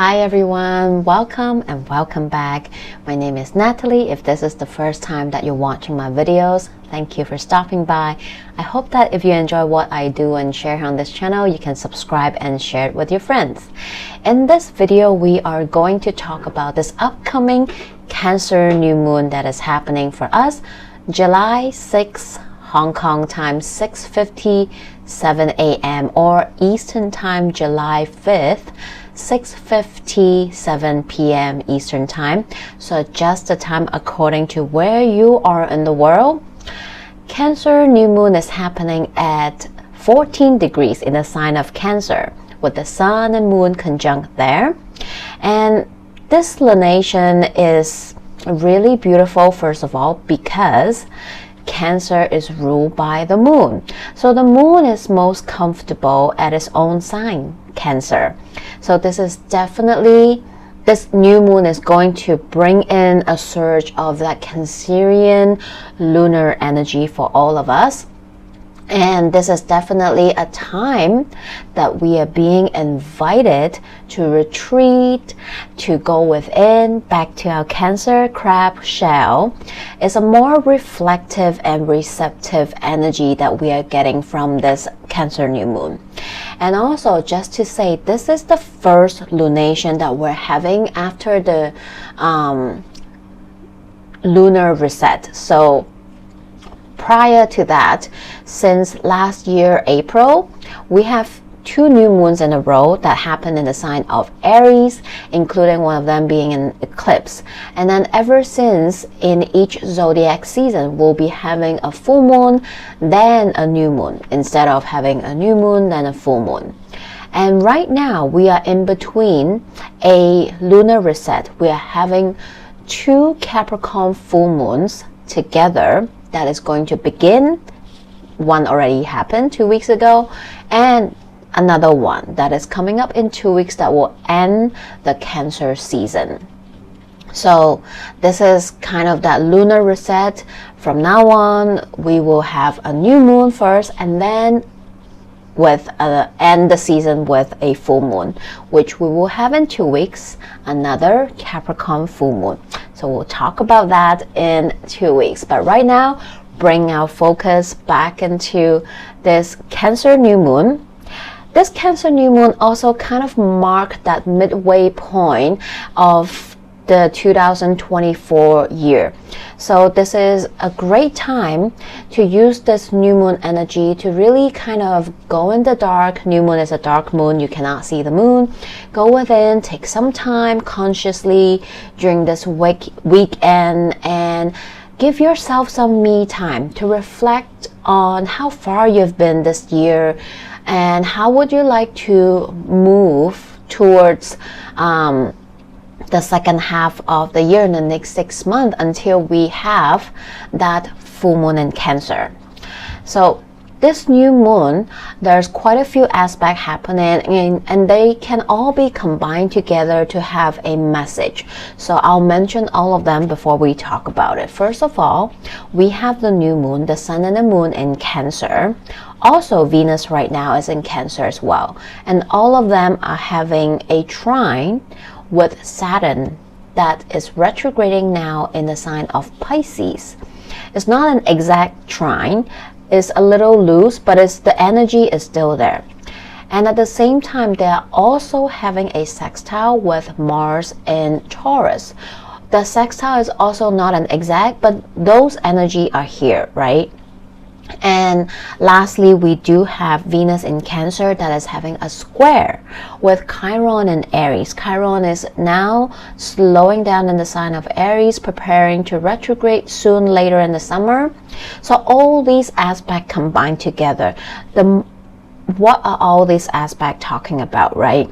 Hi everyone, welcome and welcome back. My name is Natalie. If this is the first time that you're watching my videos, thank you for stopping by. I hope that if you enjoy what I do and share on this channel, you can subscribe and share it with your friends. In this video, we are going to talk about this upcoming Cancer new moon that is happening for us, July 6th, Hong Kong time, 6:57 a.m. or Eastern time, July 5th, 6:57 p.m. Eastern time. So adjust the time according to where you are in the world. Cancer new moon is happening at 14 degrees in the sign of Cancer, with the sun and moon conjunct there. And this lunation is really beautiful, first of all, because Cancer is ruled by the moon. So the moon is most comfortable at its own sign, Cancer. So this new moon is going to bring in a surge of that Cancerian lunar energy for all of us. And this is definitely a time that we are being invited to retreat, to go within, back to our Cancer crab shell. It's a more reflective and receptive energy that we are getting from this Cancer new moon. And also, just to say, this is the first lunation that we're having after the lunar reset. So prior to that, since last year, April, we have 2 new moons in a row that happened in the sign of Aries, including one of them being an eclipse. And then ever since, in each zodiac season, we'll be having a full moon, then a new moon, instead of having a new moon, then a full moon. And right now, we are in between a lunar reset. We are having 2 Capricorn full moons together that is going to begin. One already happened 2 weeks ago, and another one that is coming up in 2 weeks that will end the Cancer season. So this is kind of that lunar reset. From now on, we will have a new moon first, and then end the season with a full moon, which we will have in 2 weeks, another Capricorn full moon. So we'll talk about that in 2 weeks. But right now, bring our focus back into this Cancer new moon. This Cancer new moon also kind of marked that midway point of the 2024 year. So this is a great time to use this new moon energy to really kind of go in the dark. New moon is a dark moon. You cannot see the moon. Go within, take some time consciously during this weekend and give yourself some me time to reflect on how far you've been this year and how would you like to move towards the second half of the year in the next 6 months until we have that full moon in Cancer. So this new moon, there's quite a few aspects happening and they can all be combined together to have a message. So I'll mention all of them before we talk about it. First of all, we have the new moon, the sun and the moon in Cancer. Also, Venus right now is in Cancer as well. And all of them are having a trine with Saturn that is retrograding now in the sign of Pisces. It's not an exact trine. It's a little loose, but the energy is still there. And at the same time, they are also having a sextile with Mars in Taurus. The sextile is also not an exact, but those energy are here, right? And lastly, we do have Venus in Cancer that is having a square with Chiron in Aries. Chiron is now slowing down in the sign of Aries, preparing to retrograde soon later in the summer. So all these aspects combined together. What are all these aspects talking about, right?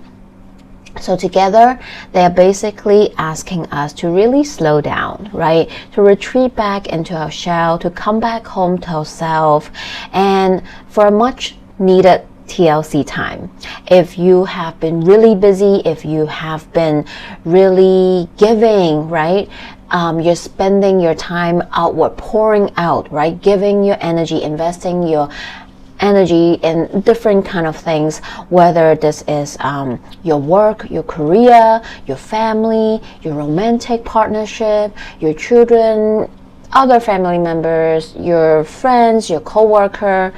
So together, they are basically asking us to really slow down, right? To retreat back into our shell, to come back home to ourselves, and for a much needed TLC time. If you have been really busy, if you have been really giving, right? You're spending your time outward, pouring out, right? Giving your energy, investing your energy in different kind of things, whether this is your work, your career, your family, your romantic partnership, your children, other family members, your friends, your co-worker,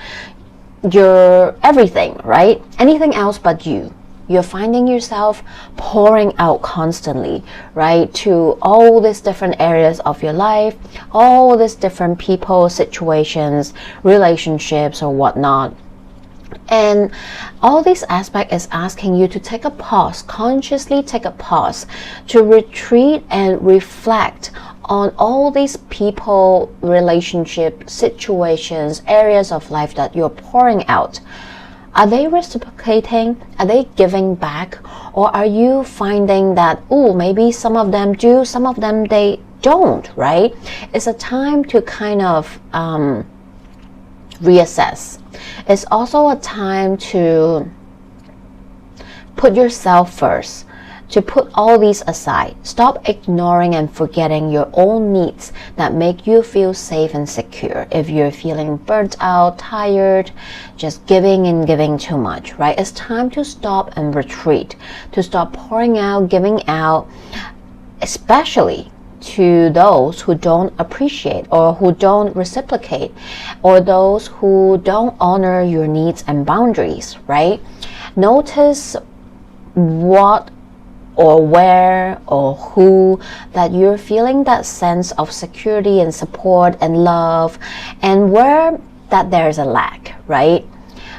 your everything, right? Anything else but you. You're finding yourself pouring out constantly, right? To all these different areas of your life, all these different people, situations, relationships, or whatnot. And all this aspect is asking you to take a pause, consciously take a pause, to retreat and reflect on all these people, relationship, situations, areas of life that you're pouring out. Are they reciprocating? Are they giving back? Or are you finding that, oh, maybe some of them do, some of them they don't, right? It's a time to kind of reassess. It's also a time to put yourself first, to put all these aside. Stop ignoring and forgetting your own needs that make you feel safe and secure. If you're feeling burnt out, tired, just giving and giving too much, right? It's time to stop and retreat, to stop pouring out, giving out, especially to those who don't appreciate or who don't reciprocate, or those who don't honor your needs and boundaries, right? Notice what or where or who that you're feeling that sense of security and support and love, and where that there's a lack, right?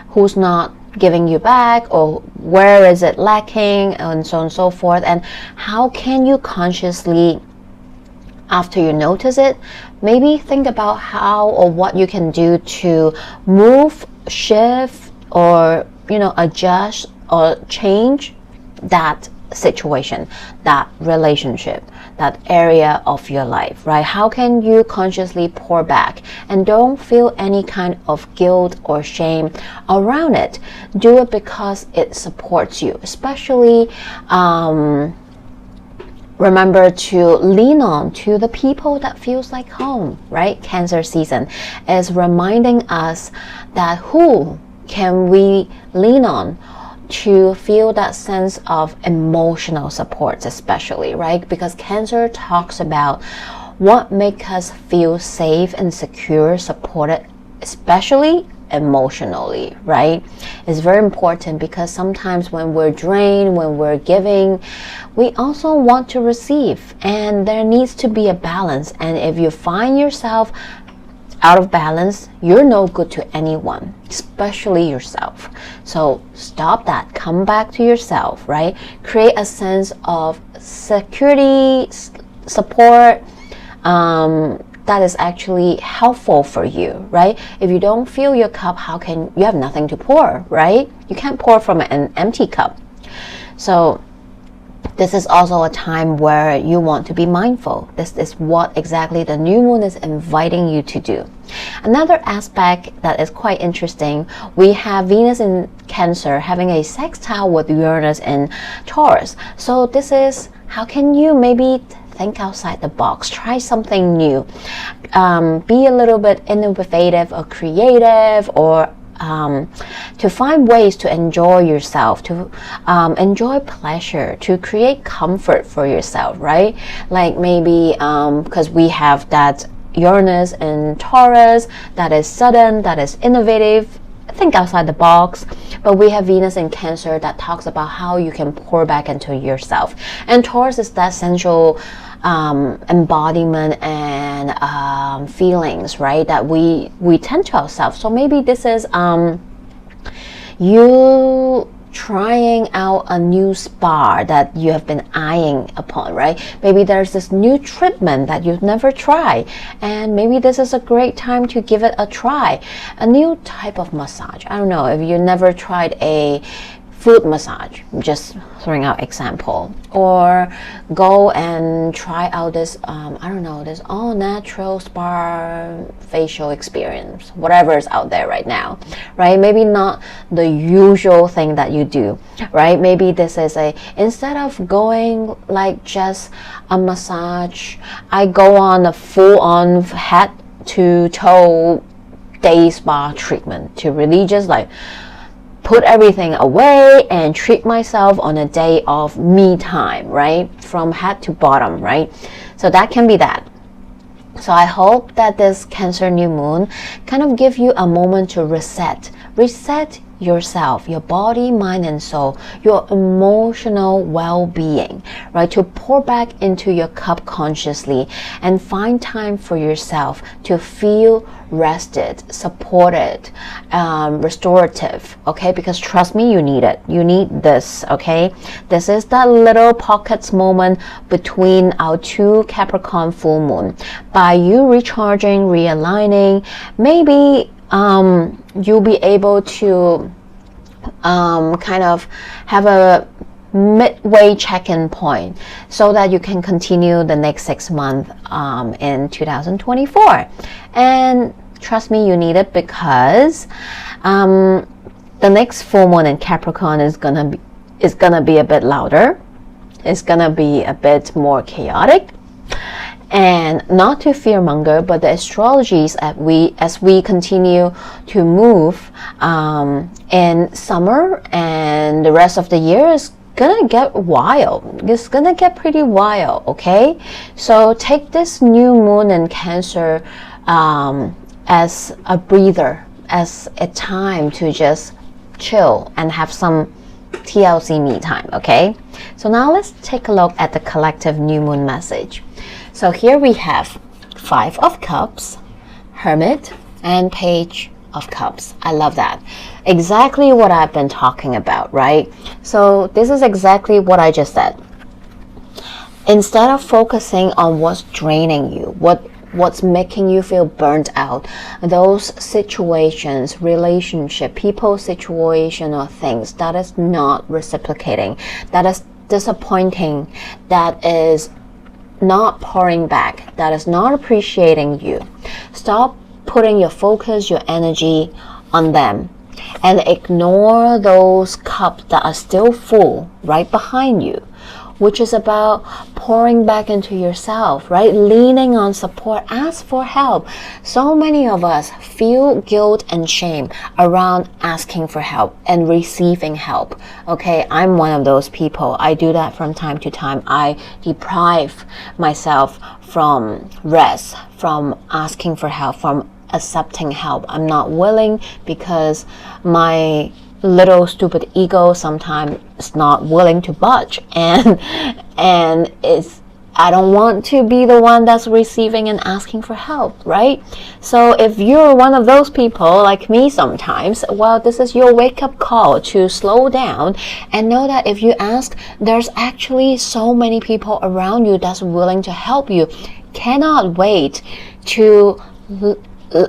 Who's not giving you back, or where is it lacking, and so on and so forth. And how can you consciously, after you notice it, maybe think about how or what you can do to move, shift, or adjust or change that situation, that relationship, that area of your life, right? How can you consciously pour back and don't feel any kind of guilt or shame around it? Do it because it supports you. Especially remember to lean on to the people that feels like home, right? Cancer season is reminding us that who can we lean on to feel that sense of emotional support, especially, right? Because Cancer talks about what makes us feel safe and secure, supported, especially emotionally, right? It's very important because sometimes when we're drained, when we're giving, we also want to receive, and there needs to be a balance. And if you find yourself out of balance, you're no good to anyone, especially yourself. So stop that, come back to yourself, right? Create a sense of security, support, that is actually helpful for you, right? If you don't fill your cup, how can you have nothing to pour, right? You can't pour from an empty cup. So this is also a time where you want to be mindful. This is what exactly the new moon is inviting you to do. Another aspect that is quite interesting, we have Venus in Cancer having a sextile with Uranus in Taurus. So this is, how can you maybe think outside the box, try something new, be a little bit innovative or creative, or to find ways to enjoy yourself, to enjoy pleasure, to create comfort for yourself, right? Like maybe because we have that Uranus in Taurus, that is sudden, that is innovative, think outside the box. But we have Venus in Cancer that talks about how you can pour back into yourself. And Taurus is that sensual embodiment and feelings, right, that we tend to ourselves. So maybe this is you trying out a new spa that you have been eyeing upon, right? Maybe there's this new treatment that you've never tried, and maybe this is a great time to give it a try. A new type of massage. I don't know if you never tried a foot massage, just throwing out example, or go and try out this I don't know, this all natural spa facial experience, whatever is out there right now, right? Maybe not the usual thing that you do, right? Maybe this is instead of going like just a massage, I go on a full-on head to toe day spa treatment, to really just like put everything away and treat myself on a day of me time, right? From head to bottom, right? So that can be that. So I hope that this Cancer new moon kind of give you a moment to reset yourself, your body, mind, and soul, your emotional well-being, right? To pour back into your cup consciously and find time for yourself to feel rested, supported, restorative, okay? Because trust me, you need it. You need this, okay? This is that little pockets moment between our two Capricorn full moon. By you recharging, realigning, maybe you'll be able to kind of have a midway check-in point so that you can continue the next 6 months in 2024. And trust me, you need it, because the next full moon in Capricorn is gonna be a bit louder. It's gonna be a bit more chaotic. And not to fearmonger, but the astrologies as we continue to move in summer and the rest of the year is gonna get wild. It's gonna get pretty wild, okay? So take this new moon in Cancer as a breather, as a time to just chill and have some TLC me time, okay? So now let's take a look at the collective new moon message. So here we have 5 of Cups, Hermit, and Page of Cups. I love that. Exactly what I've been talking about, right? So this is exactly what I just said. Instead of focusing on what's draining you, what's making you feel burnt out, those situations, relationship, people, situation, or things that is not reciprocating, that is disappointing, that is not pouring back, that is not appreciating you. Stop putting your focus, your energy on them, and ignore those cups that are still full right behind you, which is about pouring back into yourself, right? Leaning on support, ask for help. So many of us feel guilt and shame around asking for help and receiving help. Okay, I'm one of those people. I do that from time to time. I deprive myself from rest, from asking for help, from accepting help. I'm not willing because my little stupid ego sometimes is not willing to budge, and I don't want to be the one that's receiving and asking for help, right? So if you're one of those people like me sometimes, well, this is your wake-up call to slow down and know that if you ask, there's actually so many people around you that's willing to help you. Cannot wait to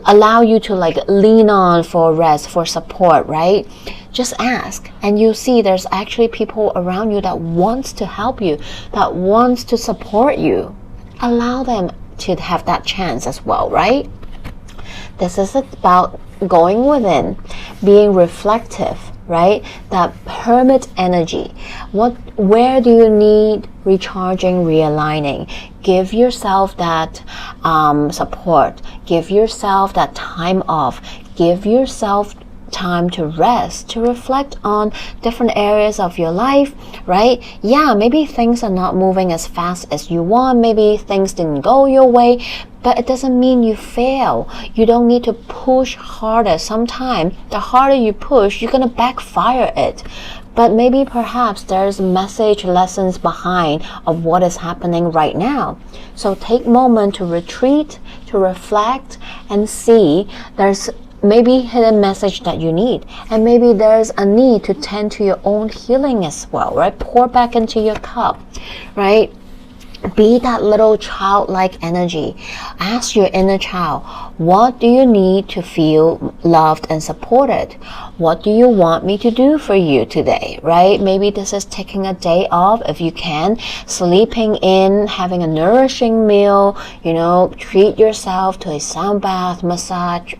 allow you to like lean on for rest, for support, right? Just ask, and you see there's actually people around you that wants to help you, that wants to support you. Allow them to have that chance as well, right? This is about going within, being reflective, right? That hermit energy. Where do you need recharging, realigning? Give yourself that support. Give yourself that time off. Give yourself time to rest, to reflect on different areas of your life, right? Yeah, maybe things are not moving as fast as you want. Maybe things didn't go your way, but it doesn't mean you fail. You don't need to push harder. Sometimes the harder you push, you're gonna backfire it. But maybe perhaps there's message lessons behind of what is happening right now. So take a moment to retreat, to reflect, and see there's maybe hidden message that you need, and maybe there's a need to tend to your own healing as well, right? Pour back into your cup, right? Be that little childlike energy. Ask your inner child, what do you need to feel loved and supported? What do you want me to do for you today, right? Maybe this is taking a day off if you can, sleeping in, having a nourishing meal, treat yourself to a sound bath, massage,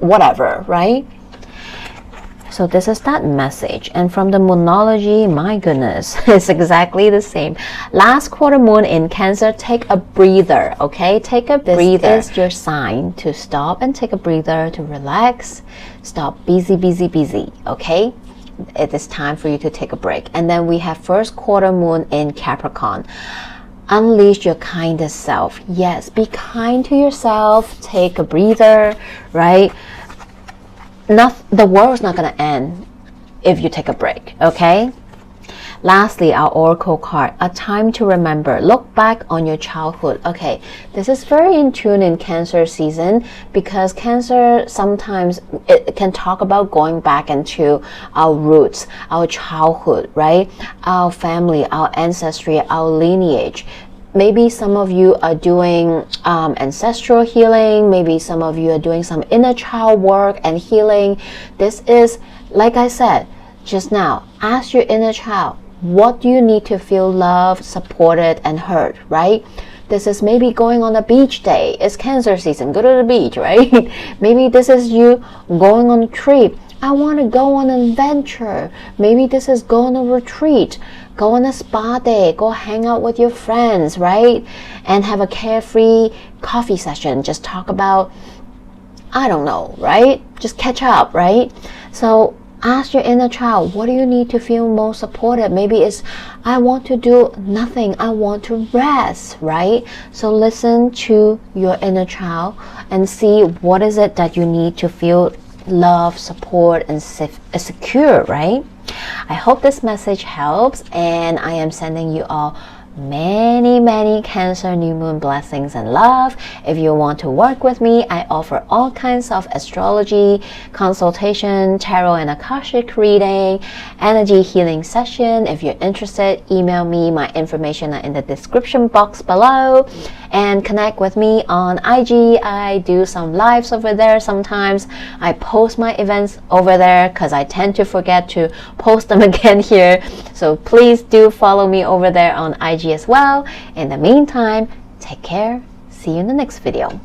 whatever, right? So this is that message. And from the moonology, my goodness, it's exactly the same. Last quarter moon in Cancer, take a breather, okay? Take a breather. This is your sign to stop and take a breather, to relax, stop busy, okay? It is time for you to take a break. And then we have first quarter moon in Capricorn. Unleash your kindest self. Yes, be kind to yourself. Take a breather, right? The world's not going to end if you take a break, okay? Lastly, our oracle card, a time to remember. Look back on your childhood. Okay, this is very in tune in Cancer season, because Cancer sometimes it can talk about going back into our roots, our childhood, right? Our family, our ancestry, our lineage. Maybe some of you are doing ancestral healing. Maybe some of you are doing some inner child work and healing. This is, like I said just now, ask your inner child, what do you need to feel loved, supported, and heard, right? This is maybe going on a beach day. It's Cancer season. Go to the beach, right? Maybe this is you going on a trip. I want to go on an adventure. Maybe this is go on a retreat. Go on a spa day. Go hang out with your friends, right? And have a carefree coffee session. Just talk about, I don't know, right? Just catch up, right? So ask your inner child, what do you need to feel most supported? Maybe it's, I want to do nothing. I want to rest, right? So listen to your inner child and see what is it that you need to feel love, support, and secure, right? I hope this message helps, and I am sending you all many Cancer new moon blessings and love. If you want to work with me, I offer all kinds of astrology consultation, tarot and akashic reading, energy healing session. If you're interested, email me. My information are in the description box below, and connect with me on IG. I do some lives over there sometimes. I post my events over there because I tend to forget to post them again here, so please do follow me over there on IG as well. In the meantime, take care. See you in the next video.